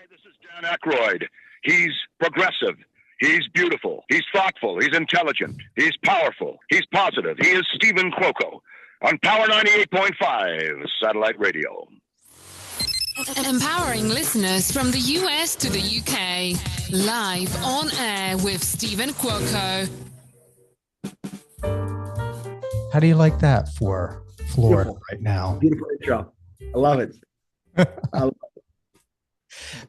This is Dan Aykroyd. He's progressive. He's beautiful. He's thoughtful. He's intelligent. He's powerful. He's positive. He is Stephen Cuoco on Power 98.5 Satellite Radio. Empowering listeners from the US to the UK. Live on air with Stephen Cuoco. How do you like that for Florida Beautiful. right now? Beautiful intro. I love it.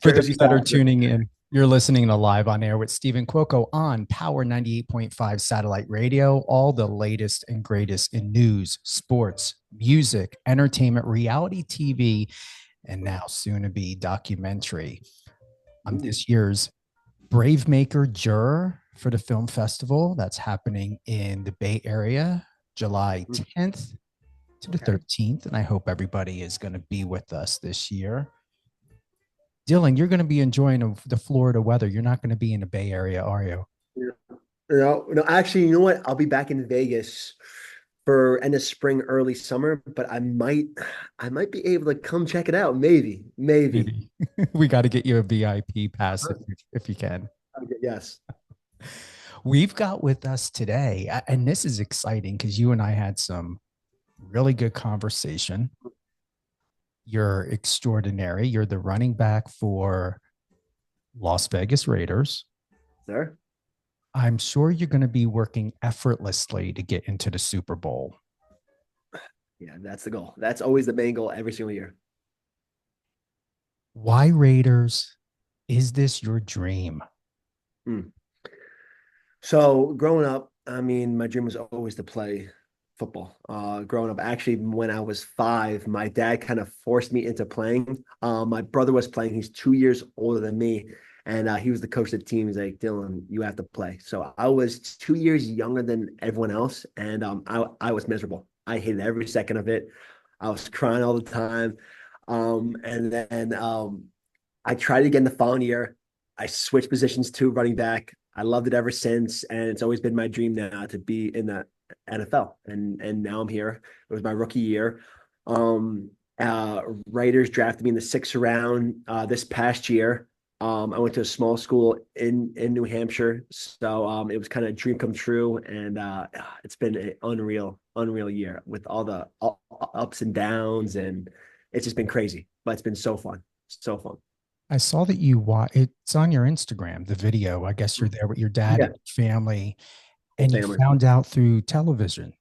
For those that are tuning in, you're listening to Live on Air with Stephen Cuoco on Power 98.5 Satellite Radio. All the latest and greatest in news, sports, music, entertainment, reality TV, and now soon to be documentary. I'm this year's Brave Maker juror for the film festival that's happening in the Bay Area, July 10th to the 13th. And I hope everybody is going to be with us this year. Dylan, you're going to be enjoying the Florida weather. You're not going to be in the Bay Area, are you? No, actually, you know what? I'll be back in Vegas for end of spring, early summer, but I might be able to come check it out. Maybe. We got to get you a VIP pass if you can. Yes. We've got with us today, and this is exciting because you and I had some really good conversation. You're extraordinary. You're the running back for Las Vegas Raiders. Sir? I'm sure you're going to be working effortlessly to get into the Super Bowl. Yeah, that's the goal. That's always the main goal every single year. Why Raiders? Is this your dream? So growing up, I mean, my dream was always to play football. Growing up, actually, when I was 5, my dad kind of forced me into playing. My brother was playing. He's 2 years older than me. And he was the coach of the team. He's like, Dylan, you have to play. So I was 2 years younger than everyone else. And I was miserable. I hated every second of it. I was crying all the time. And then I tried again the following year. I switched positions to running back. I loved it ever since. And it's always been my dream now to be in the NFL. And now I'm here. It was my rookie year. Raiders drafted me in the 6th round this past year. I went to a small school in New Hampshire. So it was kind of a dream come true. And it's been an unreal year with all the ups and downs. And it's just been crazy, but it's been so fun. So fun. I saw that it's on your Instagram, the video. I guess you're there with your dad and family, and you found out through television.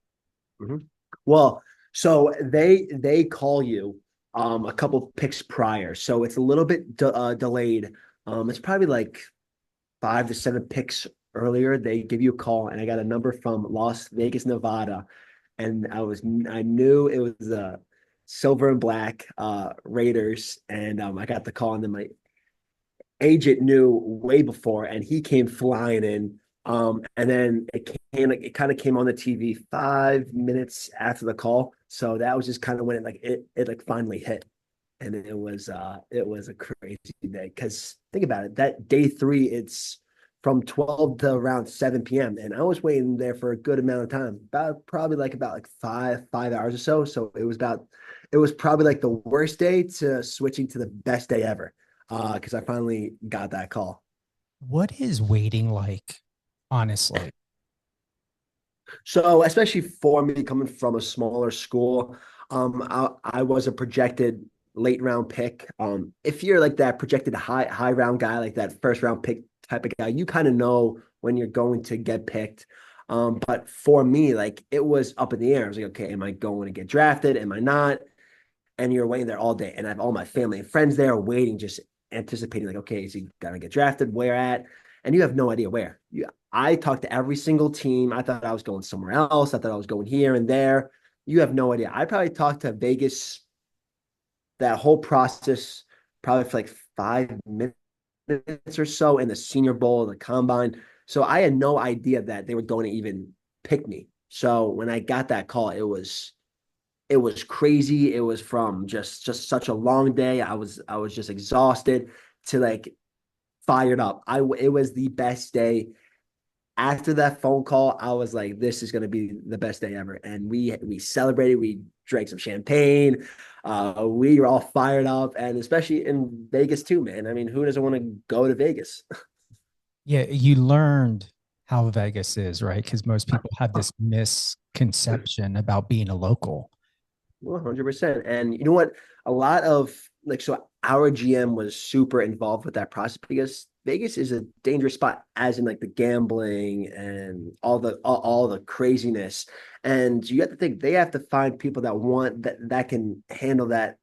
Mm-hmm. Well, so they call you a couple picks prior. So it's a little bit delayed. It's probably like 5 to 7 picks earlier. They give you a call, and I got a number from Las Vegas, Nevada, and I knew it was the silver and black Raiders, and I got the call, and then my agent knew way before, and he came flying in. And then it kind of came on the TV 5 minutes after the call. So that was just kind of when it finally hit. And it was a crazy day, because think about it, that day 3, it's from 12 to around 7 p.m. And I was waiting there for a good amount of time, probably like 5 hours or so. So it was probably like the worst day to switching to the best day ever, because I finally got that call. What is waiting like, honestly? So especially for me coming from a smaller school, I was a projected late round pick. If you're like that projected high round guy, like that first round pick type of guy, you kind of know when you're going to get picked. But for me, like, it was up in the air. I was like, okay, am I going to get drafted? Am I not? And you're waiting there all day. And I have all my family and friends there waiting, just anticipating, like, okay, is he gonna get drafted? Where at? And you have no idea where. I talked to every single team. I thought I was going somewhere else. I thought I was going here and there. You have no idea. I probably talked to Vegas that whole process probably for like 5 minutes or so in the Senior Bowl, the Combine. So I had no idea that they were going to even pick me. So when I got that call, it was crazy. It was from just such a long day. I was just exhausted to like fired up. It was the best day. After that phone call, I was like, this is going to be the best day ever. And we celebrated. We drank some champagne. We were all fired up, and especially in Vegas too, man. I mean, who doesn't want to go to Vegas? Yeah, you learned how Vegas is, right? Because most people have this misconception about being a local. 100%. And you know what? A lot of like, so our GM was super involved with that process because Vegas is a dangerous spot, as in like the gambling and all the craziness. And you have to think they have to find people that want that can handle that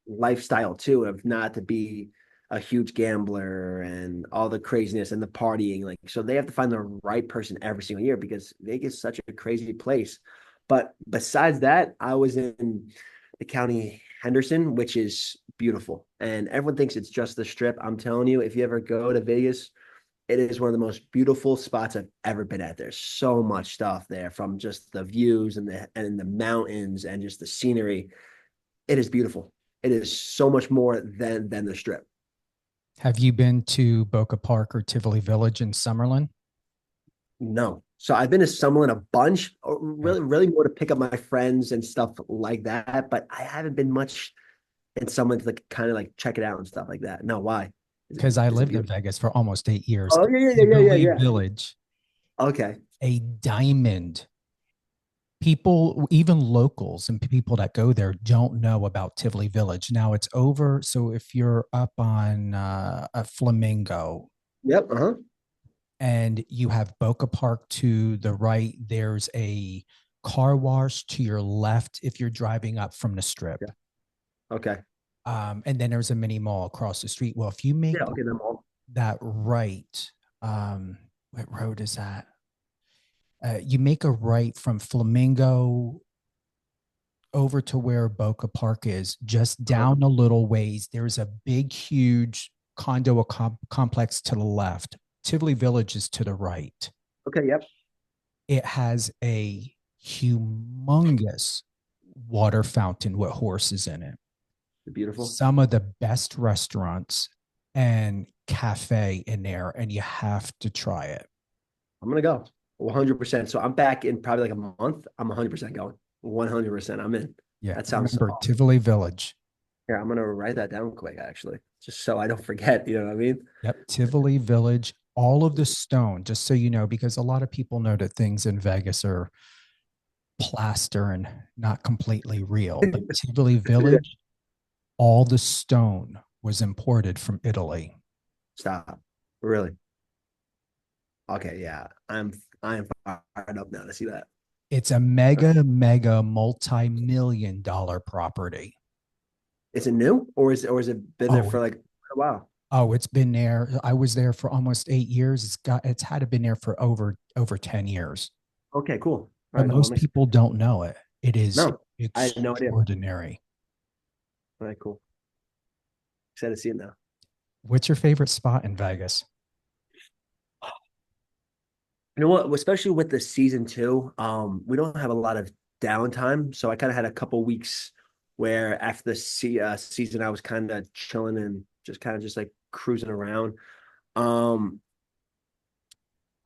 lifestyle too, of not to be a huge gambler and all the craziness and the partying. Like, so they have to find the right person every single year because Vegas is such a crazy place. But besides that, I was in the county Henderson, which is beautiful. And everyone thinks it's just the strip. I'm telling you, if you ever go to Vegas, it is one of the most beautiful spots I've ever been at. There's so much stuff there, from just the views and the mountains and just the scenery. It is beautiful. It is so much more than the strip. Have you been to Boca Park or Tivoli Village in Summerlin? No. So I've been to Summerlin a bunch, Yeah. really more to pick up my friends and stuff like that. But I haven't been much in Summerlin to like kind of like check it out and stuff like that. No, why? Because I Is it lived in beautiful? Vegas for almost 8 years. Oh Tivoli yeah. Village, Okay. a diamond. People, even locals and people that go there, don't know about Tivoli Village. Now it's over. So if you're up on a Flamingo Yep. Uh-huh. and you have Boca Park to the right, there's a car wash to your left if you're driving up from the strip. Yeah. Okay. And then there's a mini mall across the street. Well, if you make Yeah, I'll get them all. that right, what road is that? You make a right from Flamingo over to where Boca Park is, just down a little ways. There's a big, huge condo complex to the left. Tivoli Village is to the right. Okay, yep. It has a humongous water fountain with horses in it. Beautiful. Some of the best restaurants and cafe in there, and you have to try it. I'm gonna go 100%. So I'm back in probably like a month. I'm 100% going. 100%. I'm in. Yeah, That sounds remember awesome. Tivoli Village. Yeah, I'm gonna write that down quick, actually, just so I don't forget. You know what I mean? Yep, Tivoli Village. All of the stone, just so you know, because a lot of people know that things in Vegas are plaster and not completely real. But Tivoli Village, all the stone was imported from Italy. Stop. Really? Okay, yeah. I'm fired up now to see that. It's a mega multi-million dollar property. Is it new, or is it been there Oh, for like a while? oh, it's been there. I was there for almost 8 years. It's had to been there for over 10 years. Okay, cool. All But right, cool. most people don't know it. It is No, I had no idea. extraordinary. All right, cool. Excited to see it now. What's your favorite spot in Vegas? You know what? Especially with the season two, we don't have a lot of downtime, so I kind of had a couple weeks where after the season, I was kind of chilling and just kind of just like cruising around. Um,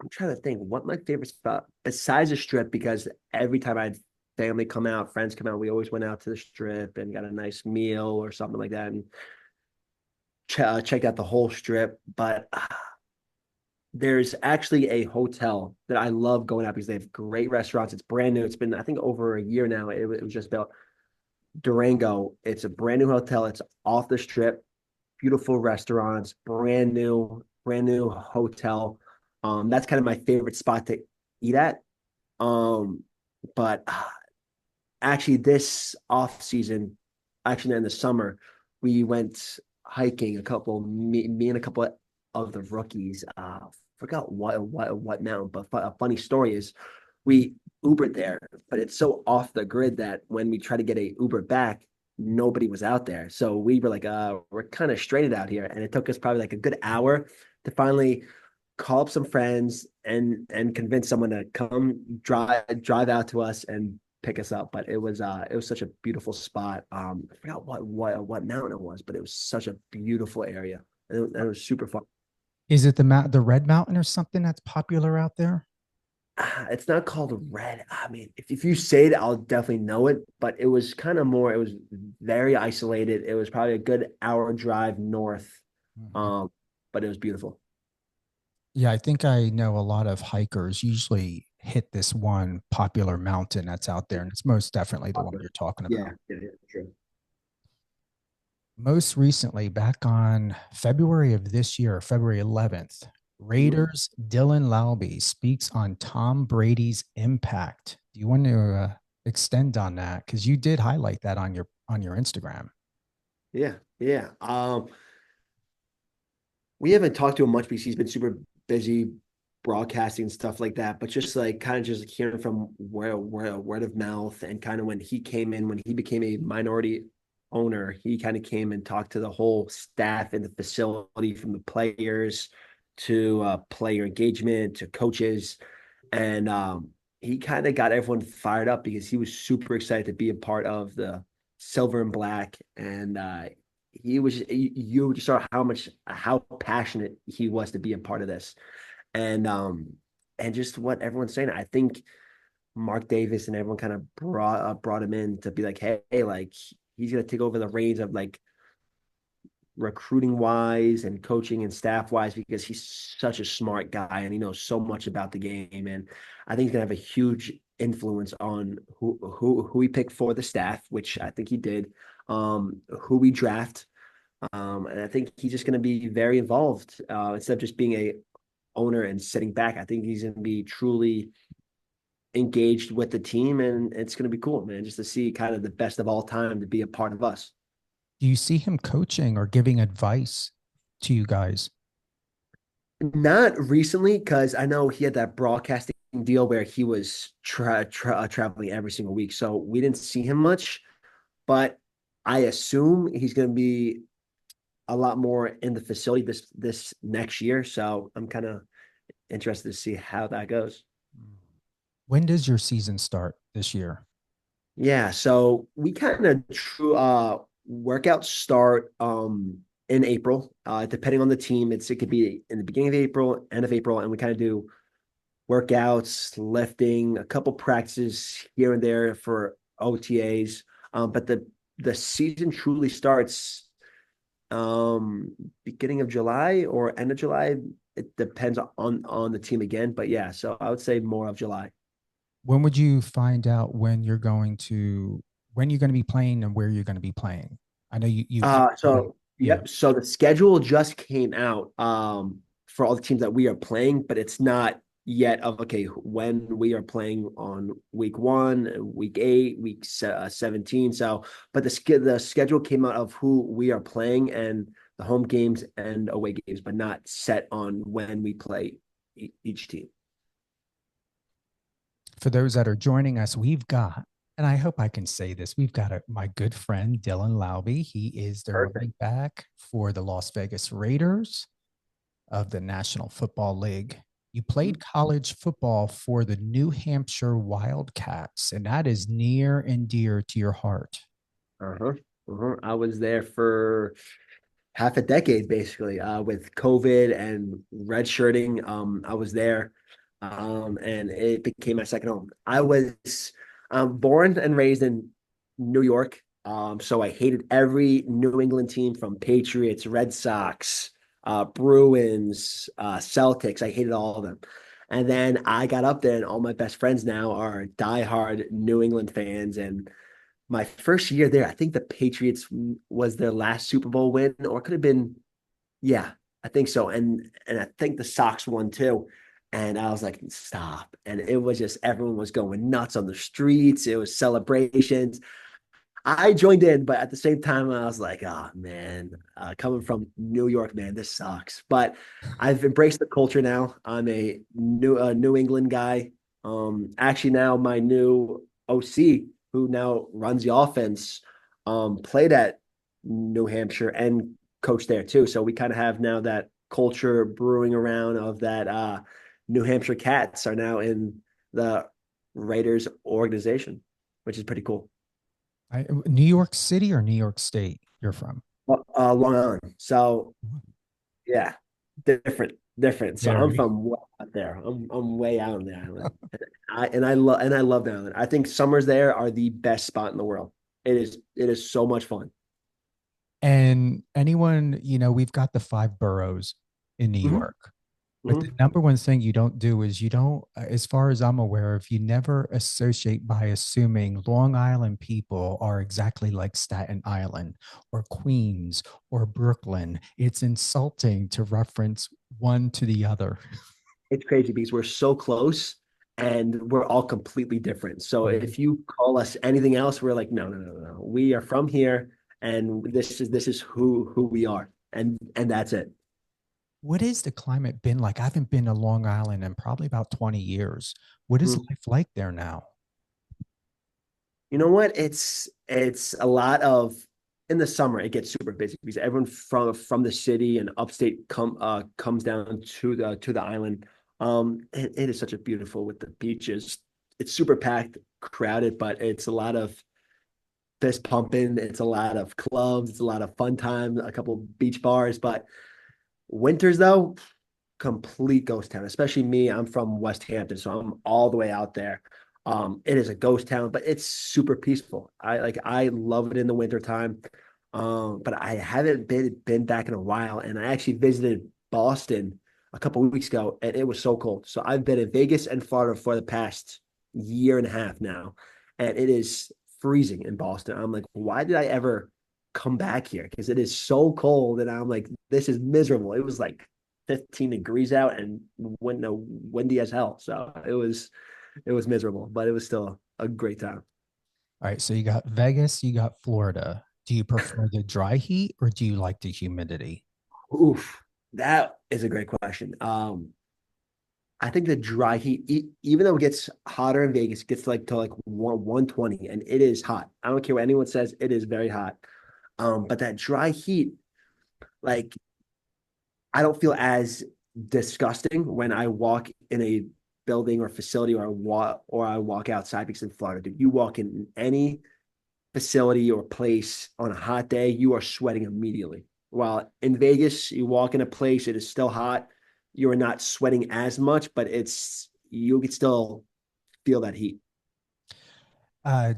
I'm trying to think what my favorite spot besides the strip, because every time I had family come out, friends come out, we always went out to the strip and got a nice meal or something like that and checked out the whole strip. But there's actually a hotel that I love going out because they have great restaurants. It's brand new. It's been, I think, over a year now. It was just built. Durango. It's a brand new hotel. It's off the strip. Beautiful restaurants. Brand new hotel. That's kind of my favorite spot to eat at. But actually, this off season, actually in the summer, we went hiking. Me and a couple of the rookies. Forgot what mountain, but a funny story is we Ubered there, but it's so off the grid that when we try to get a Uber back, nobody was out there. So we were like, we're kind of stranded out here, and it took us probably like a good hour to finally call up some friends and convince someone to come drive out to us and pick us up. But it was such a beautiful spot. I forgot what mountain it was, but it was such a beautiful area. And it was super fun. Is it the Red Mountain or something that's popular out there? It's not called red. I mean, if you say it, I'll definitely know it. But it was kind of more. It was very isolated. It was probably a good hour drive north. Mhm. Um, but it was beautiful. Yeah, I think I know a lot of hikers usually hit this one popular mountain that's out there, and it's most definitely the one you're talking about. Yeah, true. Most recently, back on February of this year, February 11th, Mhm. Raiders Dylan Laube speaks on Tom Brady's impact. Do you want to extend on that? Because you did highlight that on your Instagram. Yeah, yeah. We haven't talked to him much because he's been super busy broadcasting and stuff like that. But just like kind of just hearing from word of mouth and kind of when he came in, when he became a minority owner, he kind of came and talked to the whole staff in the facility, from the players to player engagement to coaches, and he kind of got everyone fired up because he was super excited to be a part of the silver and black, and he was you just saw how passionate he was to be a part of this, and just what everyone's saying. I think Mark Davis and everyone kind of brought him in to be like, hey, like he's gonna take over the reins of like recruiting wise and coaching and staff wise, because he's such a smart guy and he knows so much about the game. And I think he's gonna have a huge influence on who we pick for the staff, which I think he did, who we draft. And I think he's just gonna be very involved, instead of just being a owner and sitting back. I think he's gonna be truly engaged with the team, and it's gonna be cool, man, just to see kind of the best of all time to be a part of us. Do you see him coaching or giving advice to you guys? Not recently, because I know he had that broadcasting deal where he was traveling every single week, so we didn't see him much. But I assume he's going to be a lot more in the facility this next year. So I'm kind of interested to see how that goes. When does your season start this year? Yeah, so we kind of true workouts start in April. Depending on the team, it could be in the beginning of April, end of April, and we kind of do workouts, lifting, a couple practices here and there for OTAs. But the season truly starts beginning of July or end of July. It depends on the team again. But yeah, so I would say more of July. When would you find out when you're going to be playing and where you're going to be playing? I know So yeah. yep. So the schedule just came out for all the teams that we are playing, but it's not yet of okay when we are playing on week 1, week 8, 17. So, but the schedule came out of who we are playing and the home games and away games, but not set on when we play each team. For those that are joining us, we've got, and I hope I can say this, we've got my good friend Dylan Laube. He is the Perfect. running back for the Las Vegas Raiders of the National Football League. You played college football for the New Hampshire Wildcats, and that is near and dear to your heart. Uh-huh. Uh-huh. I was there for half a decade basically, with COVID and redshirting. I was there, and it became my second home. I was born and raised in New York, so I hated every New England team, from Patriots, Red Sox, Bruins, Celtics. I hated all of them. And then I got up there, and all my best friends now are diehard New England fans. And my first year there, I think the Patriots was their last Super Bowl win, or it could have been, yeah, I think so. And I think the Sox won too. And I was like, stop. And it was just everyone was going nuts on the streets. It was celebrations. I joined in, but at the same time, I was like, oh man, coming from New York, man, this sucks. But I've embraced the culture now. I'm a New England guy. Actually, now my new OC, who now runs the offense, played at New Hampshire and coached there too. So we kind of have now that culture brewing around of that. New Hampshire Cats are now in the Raiders organization, which is pretty cool. New York City or New York State you're from? Long Island. So yeah, different. different. So I'm Very. from way out there. I'm way out on the island. I love the island. I think summers there are the best spot in the world. It is so much fun. And anyone, we've got the five boroughs in New Hmm. York. But the Hmm. number one thing you don't do is you don't, as far as I'm aware of, you never associate by assuming Long Island people are exactly like Staten Island or Queens or Brooklyn. It's insulting to reference one to the other. It's crazy because we're so close and we're all completely different. So Right. if you call us anything else, we're like, no, no, no, no. We are from here, and this is who we are, and that's it. What has the climate been like? I haven't been to Long Island in probably about 20 years. What is Mhm. life like there now? You know what? It's a lot of in the summer it gets super busy because everyone from the city and upstate comes down to the island. It is such a beautiful with the beaches. It's super packed, crowded, but it's a lot of fist pumping. It's a lot of clubs. It's a lot of fun time. A couple beach bars. But winters though, complete ghost town. Especially me. I'm from West Hampton, so I'm all the way out there. It is a ghost town, but it's super peaceful. I love it in the wintertime. But I haven't been back in a while, and I actually visited Boston a couple of weeks ago, and it was so cold. So I've been in Vegas and Florida for the past year and a half now, and it is freezing in Boston. I'm like, why did I ever come back here? Because it is so cold, and I'm like, this is miserable. It was like 15 degrees out and windy as hell. So it was miserable, but it was still a great time. All right. So you got Vegas, you got Florida. Do you prefer the dry heat or do you like the humidity? Oof, that is a great question. I think the dry heat, even though it gets hotter in Vegas, it gets to like 120, and it is hot. I don't care what anyone says, it is very hot. But that dry heat, like I don't feel as disgusting when I walk in a building or facility or I walk outside because in Florida, dude, you walk in any facility or place on a hot day, you are sweating immediately. While in Vegas, you walk in a place, it is still hot. You are not sweating as much, but you can still feel that heat.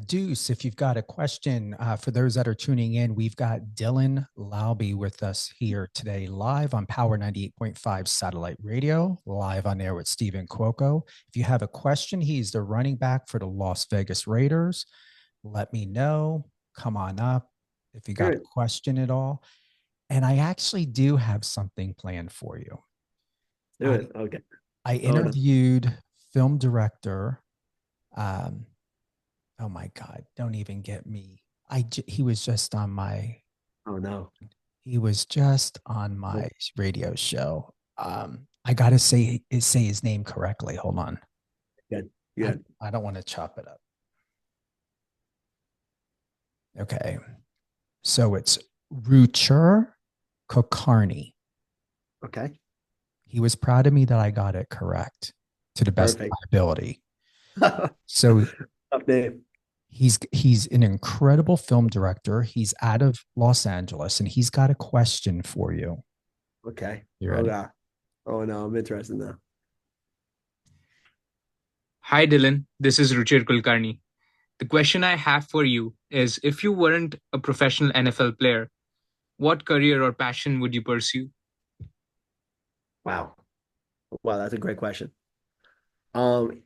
Deuce, if you've got a question for those that are tuning in, we've got Dylan Laube with us here today, live on Power 98.5 satellite radio, live on air with Stephen Cuoco. If you have a question, he's the running back for the Las Vegas Raiders. Let me know. Come on up if you got a Good. question at all. And I actually do have something planned for you. Do I, it. Okay. I Oh no. interviewed film director. Um, oh my God, don't even get me. He was just on my Oh no. radio show. I gotta say his name correctly. Hold on. Good. I, Good. I don't want to chop it up. Okay. So it's Rucher Kokarni. Okay. He was proud of me that I got it correct to the best of Perfect. my ability. Tough So name. he's an incredible film director. He's out of Los Angeles and he's got a question for you. Okay. You Oh ready? God. Oh no, I'm interested now. Hi Dylan, this is Ruchir Kulkarni. The question I have for you is if you weren't a professional NFL player, what career or passion would you pursue? Wow. Wow, that's a great question. Um,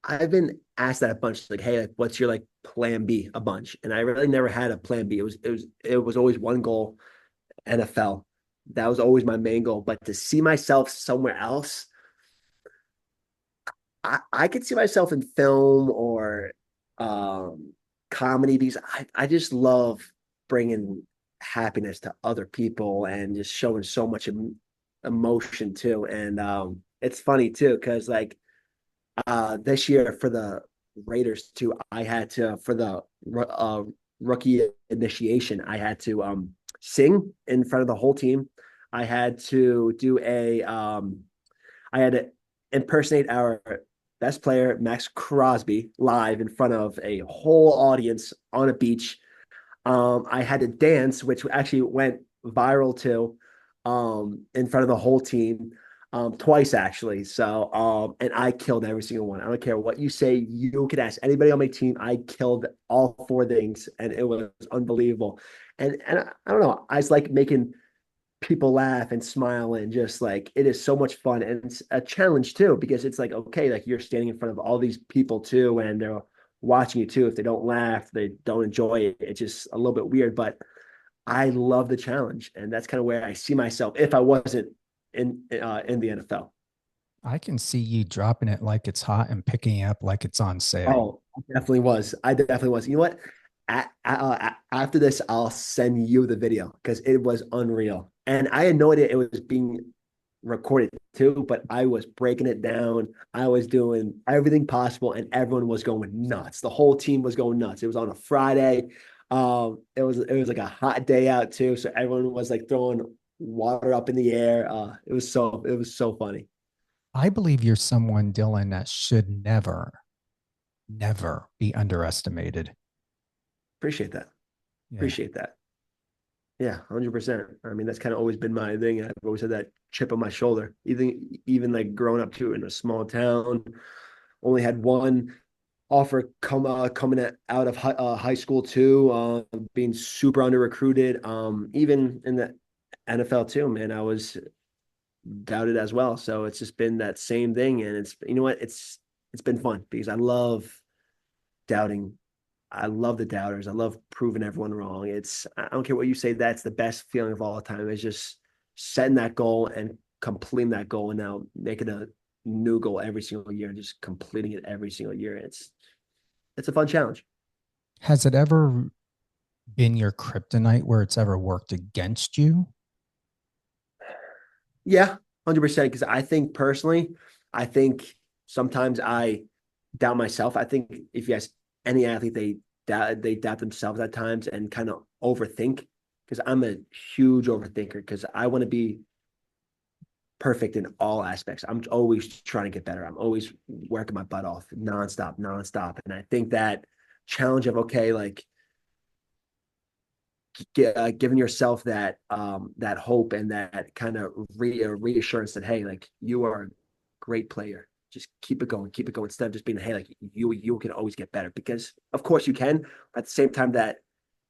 I've been asked that a bunch, like, hey, like, what's your like plan B a bunch? And I really never had a plan B. It was always one goal, NFL. That was always my main goal. But to see myself somewhere else, I could see myself in film or um comedy because I just love bringing happiness to other people and just showing so much emotion too. And it's funny too, because like this year for the Raiders too, I had to for the rookie initiation, I had to sing in front of the whole team. I had to do I had to impersonate our best player, Max Crosby, live in front of a whole audience on a beach. I had to dance, which actually went viral too, in front of the whole team. twice actually. So, and I killed every single one. I don't care what you say. You can ask anybody on my team. I killed all four things, and it was unbelievable. And I don't know. I just like making people laugh and smile, and just like it is so much fun, and it's a challenge too, because it's like, okay, like you're standing in front of all these people too, and they're watching you too. If they don't laugh, they don't enjoy it, it's just a little bit weird. But I love the challenge, and that's kind of where I see myself if I wasn't in the NFL. I can see you dropping it like it's hot and picking it up like it's on sale. Oh, I definitely was. I definitely was. You know what? After this, I'll send you the video because it was unreal. And I had no idea it was being recorded too, but I was breaking it down. I was doing everything possible, and everyone was going nuts. The whole team was going nuts. It was on a Friday. It was like a hot day out too, so everyone was like throwing water up in the air. It was so funny. I believe you're someone, Dylan, that should never, never be underestimated. Appreciate that. Yeah. Appreciate that. Yeah, 100%. I mean, that's kind of always been my thing. I've always had that chip on my shoulder. Even like growing up too in a small town, only had one offer coming out of high school too. Being super under recruited. Even in the NFL too, man, I was doubted as well. So it's just been that same thing, and it's you know what, it's been fun because I love doubting. I love the doubters. I love proving everyone wrong. I don't care what you say. That's the best feeling of all time, is just setting that goal and completing that goal, and now making a new goal every single year and just completing it every single year. It's a fun challenge. Has it ever been your kryptonite where it's ever worked against you? Yeah, 100%. Because I think personally, I think sometimes I doubt myself. I think if you ask any athlete, they doubt themselves at times and kind of overthink. Because I'm a huge overthinker. Because I want to be perfect in all aspects. I'm always trying to get better. I'm always working my butt off nonstop, nonstop. And I think that challenge of, okay, like giving yourself that hope and that kind of reassurance that, hey, like you are a great player. Just keep it going. Instead of just being, hey, like you can always get better, because of course you can. At the same time, that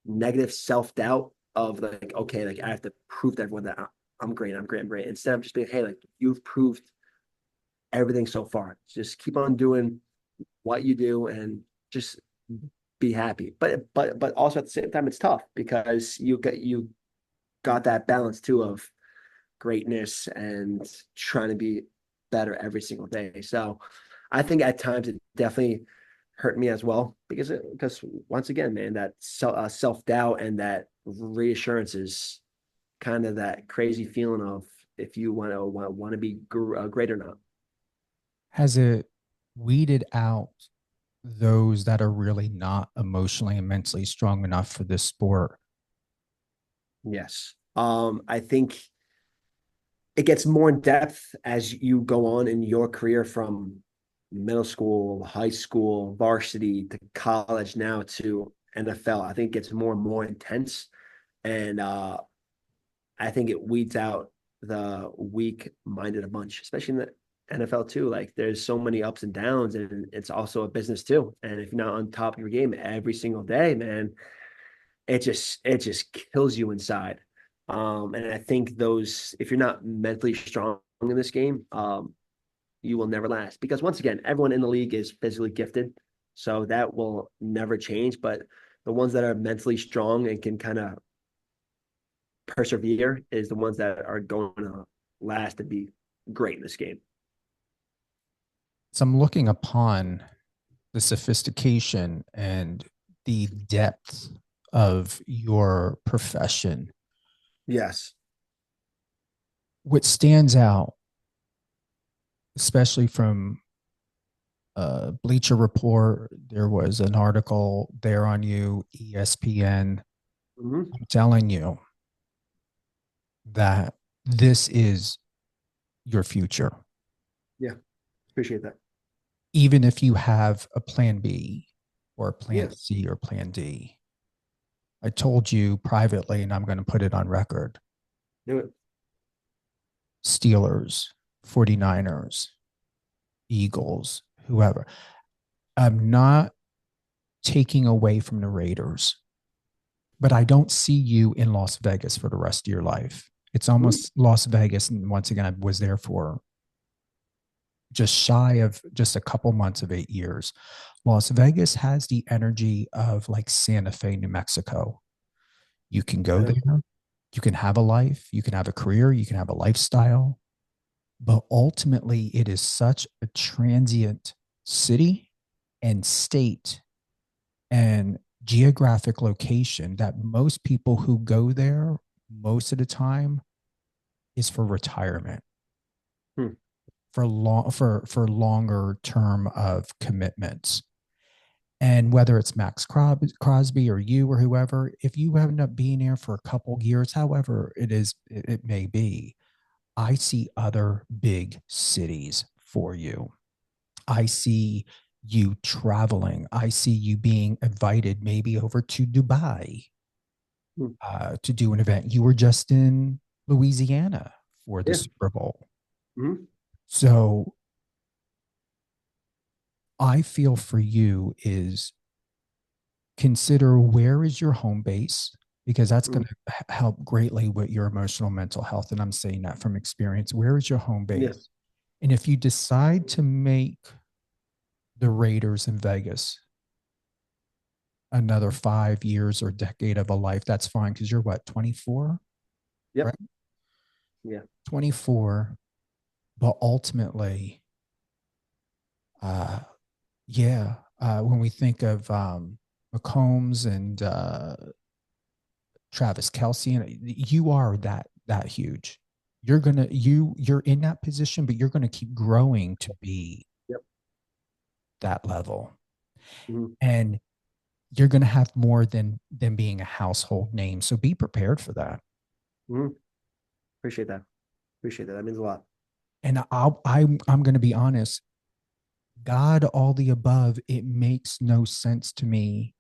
negative self-doubt of like, okay, like I have to prove to everyone that I'm great, I'm great, I'm great. Instead of just being, hey, like you've proved everything so far. Just keep on doing what you do and just be happy. But also at the same time, it's tough because you got that balance too of greatness and trying to be better every single day. So I think at times it definitely hurt me as well, because once again, man, that self doubt and that reassurance is kind of that crazy feeling of if you want to be great or not. Has it weeded out those that are really not emotionally and mentally strong enough for this sport? Yes. I think it gets more in depth as you go on in your career, from middle school, high school, varsity to college, now to NFL. I think it gets more and more intense. And I think it weeds out the weak minded a bunch, especially in the NFL too. Like there's so many ups and downs, and it's also a business too. And if you're not on top of your game every single day, man, it just kills you inside. And I think those, if you're not mentally strong in this game, you will never last, because once again, everyone in the league is physically gifted, so that will never change. But the ones that are mentally strong and can kind of persevere is the ones that are going to last and be great in this game. So I'm looking upon the sophistication and the depth of your profession. Yes. What stands out, especially from Bleacher Report, there was an article there on you, ESPN. Mm-hmm. I'm telling you that this is your future. Yeah. Appreciate that. Even if you have a plan B or a plan Yeah. C or plan D. I told you privately, and I'm going to put it on record, Do it. Steelers, 49ers, Eagles, whoever. I'm not taking away from the Raiders, but I don't see you in Las Vegas for the rest of your life. It's almost Las Vegas. And once again, I was there for just shy of just a couple months of 8 years. Las Vegas has the energy of like Santa Fe, New Mexico. You can go there, you can have a life, you can have a career, you can have a lifestyle, but ultimately it is such a transient city and state and geographic location that most people who go there most of the time is for retirement, for longer term of commitments. And whether it's Max Crosby or you or whoever, if you end up being there for a couple years, however it may be, I see other big cities for you. I see you traveling. I see you being invited maybe over to Dubai to do an event. You were just in Louisiana for the Super Bowl. So I feel for you is consider where is your home base, because that's going to help greatly with your emotional mental health. And I'm saying that from experience. Where is your home base? Yes. And if you decide to make the Raiders in Vegas another 5 years or decade of a life, that's fine, because you're what, 24? Yep. Right? Yeah. 24. But ultimately, when we think of Mahomes and Travis Kelce, and you are that huge. You're in that position, but you're gonna keep growing to be that level, and you're gonna have more than being a household name. So be prepared for that. Appreciate that. That means a lot. And I'm gonna be honest. God, all the above, it makes no sense to me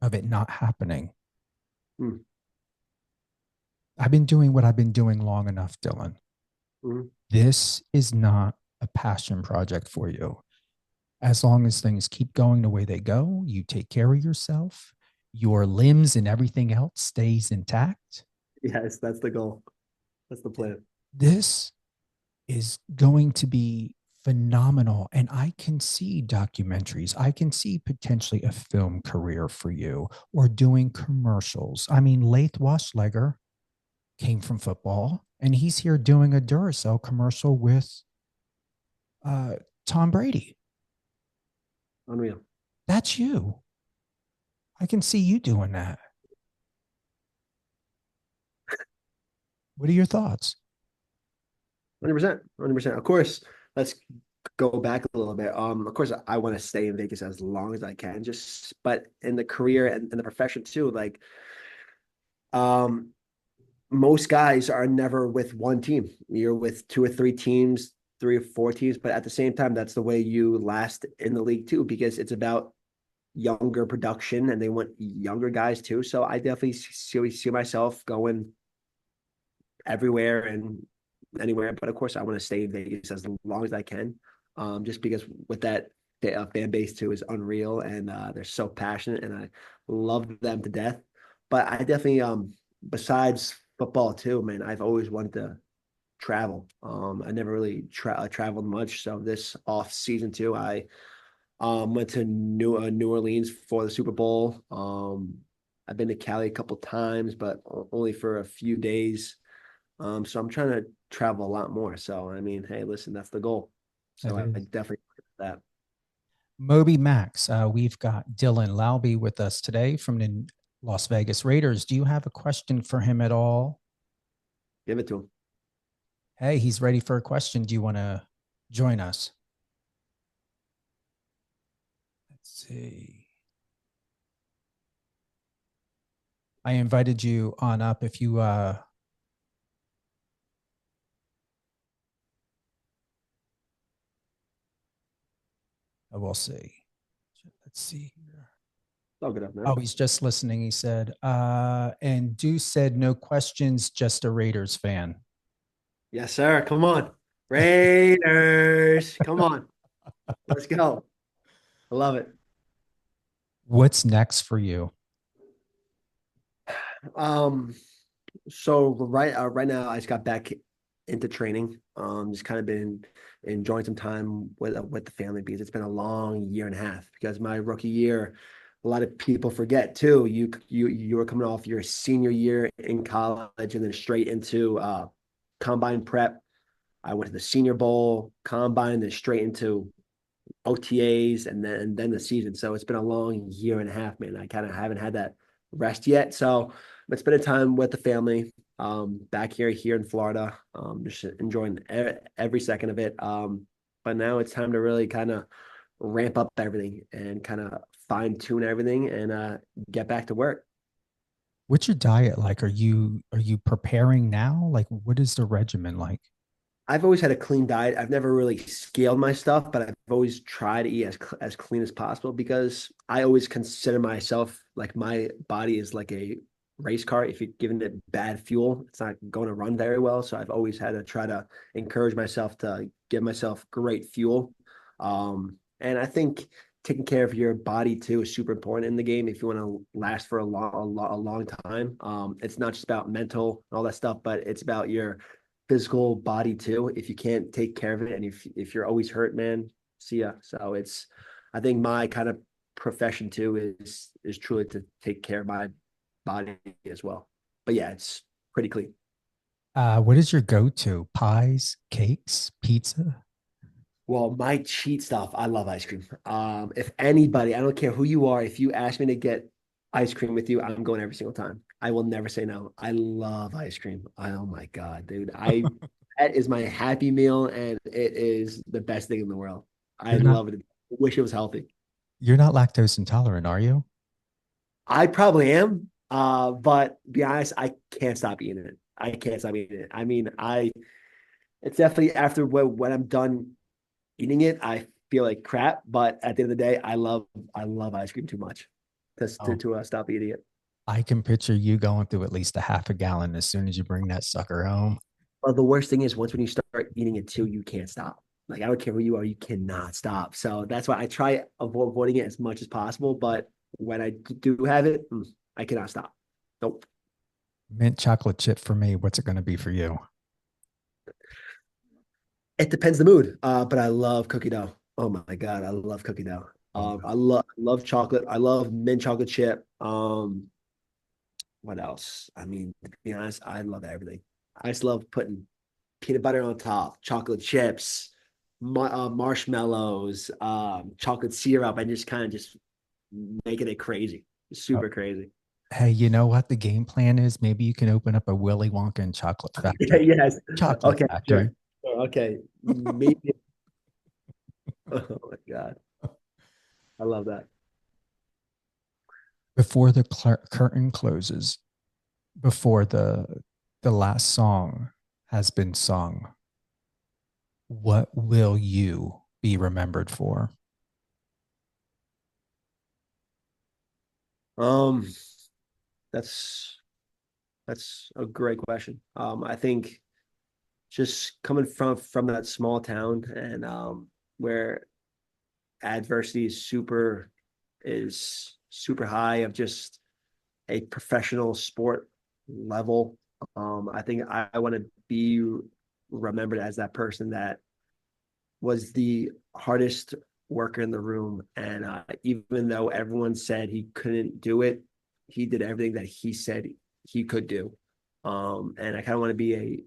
of it not happening. I've been doing what I've been doing long enough, Dylan. This is not a passion project for you. As long as things keep going the way they go, you take care of yourself, your limbs and everything else stays intact. Yes, that's the goal. That's the plan. This is going to be phenomenal. And I can see documentaries. I can see potentially a film career for you, or doing commercials. I mean, Leith Waschlager came from football, and he's here doing a Duracell commercial with Tom Brady. Unreal. That's you. I can see you doing that. What are your thoughts? 100%. Of course, let's go back a little bit. Of course, I want to stay in Vegas as long as I can. But in the career and in the profession too, like, most guys are never with one team. You're with 2 or 3 teams, 3 or 4 teams. But at the same time, that's the way you last in the league too, because it's about younger production, and they want younger guys too. So I definitely see myself going everywhere and anywhere, but of course I want to stay in Vegas as long as I can, just because with that fan base too is unreal, and they're so passionate, and I love them to death. But I definitely, besides football too, man, I've always wanted to travel. I never really traveled much, so this off season too, I went to New Orleans for the Super Bowl. I've been to Cali a couple times, but only for a few days. So I'm trying to travel a lot more. So, I mean, hey, listen, that's the goal. So I definitely that. Moby Max, we've got Dylan Laube with us today from the Las Vegas Raiders. Do you have a question for him at all? Give it to him. Hey, he's ready for a question. Do you want to join us? Let's see. I invited you on up if you we'll see. Let's see here. Oh, good afternoon. Oh, he's just listening. He said, and Deuce said, no questions, just a Raiders fan. Yes, sir. Come on. Raiders. Come on. Let's go. I love it. What's next for you? Um, so right now I just got back into training. Just kind of been enjoying some time with the family because it's been a long year and a half. Because my rookie year, a lot of people forget too. You were coming off your senior year in college and then straight into combine prep. I went to the Senior Bowl, combine, then straight into OTAs, and then the season. So it's been a long year and a half, man. I kind of haven't had that rest yet. So I'm spending time with the family back here in Florida. Just enjoying every second of it. But now it's time to really kind of ramp up everything and kind of fine tune everything and get back to work. What's your diet like? Are you preparing now? Like, what is the regimen like? I've always had a clean diet. I've never really scaled my stuff, but I've always tried to eat as clean as possible because I always consider myself like my body is like a race car. If you're giving it bad fuel, it's not going to run very well. So I've always had to try to encourage myself to give myself great fuel. And I think taking care of your body too is super important in the game if you want to last for a long time. It's not just about mental and all that stuff, but it's about your physical body too. If you can't take care of it, and if you're always hurt, man, see ya. So it's, I think my kind of profession too is truly to take care of my body as well. But yeah, it's pretty clean. What is your go-to? Pies, cakes, pizza? Well, my cheat stuff, I love ice cream. If anybody, I don't care who you are, if you ask me to get ice cream with you, I'm going every single time. I will never say no. I love ice cream. Oh my God, dude. That is my happy meal and it is the best thing in the world. I You're not love it. I wish it was healthy. you're not lactose intolerant, are you? I probably am. But to be honest, I can't stop eating it. I can't stop eating it. I mean, it's definitely after when I'm done eating it, I feel like crap. But at the end of the day, I love ice cream too much Oh, to stop eating it. I can picture you going through at least a half a gallon as soon as you bring that sucker home. Well, the worst thing is once when you start eating it too, you can't stop. Like I don't care who you are, you cannot stop. So that's why I try avoiding it as much as possible. But when I do have it, I cannot stop. Nope. Mint chocolate chip for me. What's it going to be for you? It depends the mood. But I love cookie dough. Oh my God, I love cookie dough. Oh, I love chocolate. I love mint chocolate chip. What else? I mean, to be honest, I love everything. I just love putting peanut butter on top, chocolate chips, marshmallows, chocolate syrup, and just kind of just making it crazy, oh. super crazy. Hey, you know what the game plan is? Maybe you can open up a Willy Wonka and chocolate Yeah, factory. yes. Chocolate Okay, factory. sure. Okay. Maybe. Oh my God. I love that. Before the curtain closes, before the last song has been sung, what will you be remembered for? Um, that's that's a great question. I think just coming from that small town and where adversity is super high of just a professional sport level. I think I want to be remembered as that person that was the hardest worker in the room. And even though everyone said he couldn't do it, he did everything that he said he could do. And I kind of want to be a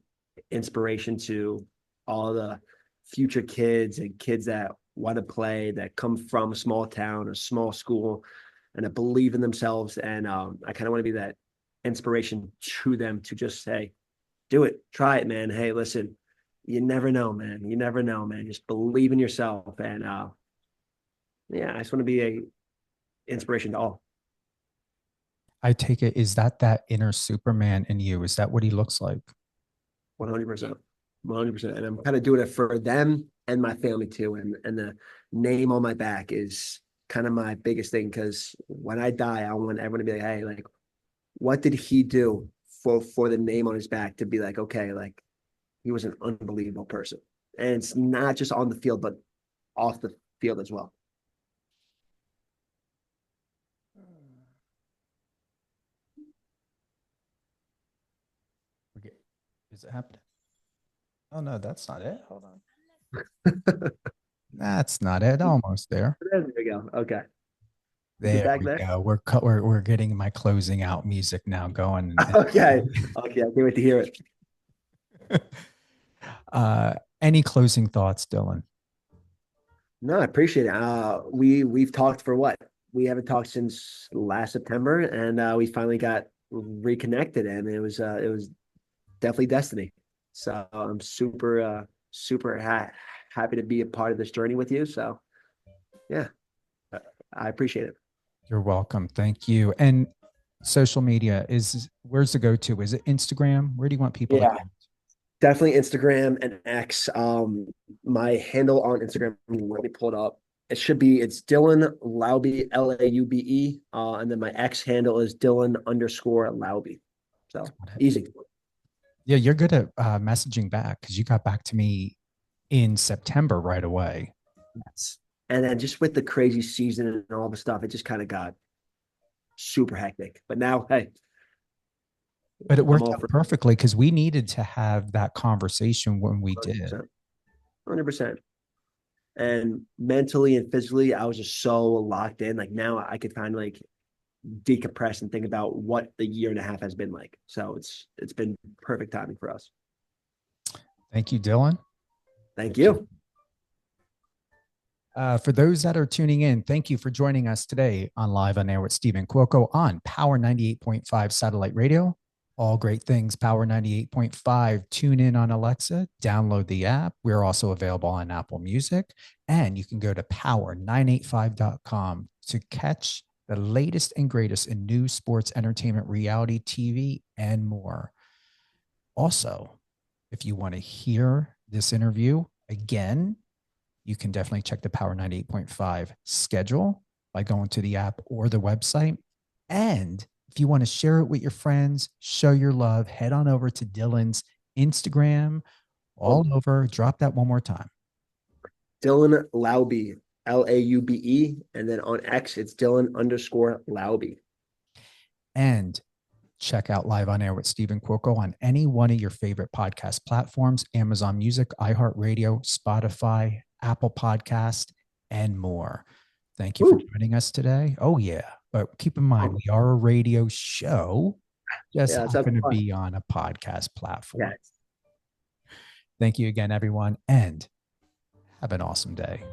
inspiration to all the future kids and kids that want to play that come from a small town or small school and that believe in themselves. And I kind of want to be that inspiration to them to just say, do it, try it, man. Hey, listen, you never know, man. You never know, man. Just believe in yourself. And yeah, I just want to be a inspiration to all. I take it, is that inner Superman in you? Is that what he looks like? 100%. 100%. And I'm kind of doing it for them and my family too. And the name on my back is kind of my biggest thing because when I die, I want everyone to be like, hey, like, what did he do for the name on his back to be like, okay, like He was an unbelievable person. And it's not just on the field, but off the field as well. Is it happening? Oh, no, that's not it. Hold on. That's not it. Almost there. There we go. Okay. There we go. We're getting my closing out music now going. Okay. Okay. I can't wait to hear it. Any closing thoughts, Dylan? No, I appreciate it. We've talked for what? We haven't talked since last September, and we finally got reconnected, and it was definitely destiny. So I'm super happy to be a part of this journey with you. So yeah, I appreciate it. You're welcome. Thank you. And social media where's the go-to? Is it Instagram? Where do you want people to go? Definitely Instagram and X. My handle on Instagram, let me pull it up. It's Dylan Laube, Laube. And then my X handle is Dylan_Laube. So easy. Yeah, you're good at messaging back because you got back to me in September right away. Yes. And then just with the crazy season and all the stuff, it just kind of got super hectic. But now, hey. But it worked out perfectly because we needed to have that conversation when we 100%. Did. 100%. And mentally and physically, I was just so locked in. Like now I could kind of like decompress and think about what the year and a half has been like. So it's been perfect timing for us. Thank you, Dylan. Thank you. For those that are tuning in, thank you for joining us today on Live on Air with Stephen Cuoco on Power 98.5 Satellite Radio. All great things, Power 98.5. Tune in on Alexa, download the app. We're also available on Apple Music, and you can go to power985.com to catch the latest and greatest in news, sports, entertainment, reality TV, and more. Also, if you want to hear this interview again, you can definitely check the Power 98.5 schedule by going to the app or the website. And if you want to share it with your friends, show your love, head on over to Dylan's Instagram, all over. Drop that one more time. Dylan Laube, Laube. And then on X, it's Dylan_Laube. And check out Live on Air with Stephen Cuoco on any one of your favorite podcast platforms, Amazon Music, iHeartRadio, Spotify, Apple Podcast, and more. Thank you for joining us today. Oh, yeah. But keep in mind, we are a radio show, just happen to be on a podcast platform. Yes. Thank you again, everyone, and have an awesome day.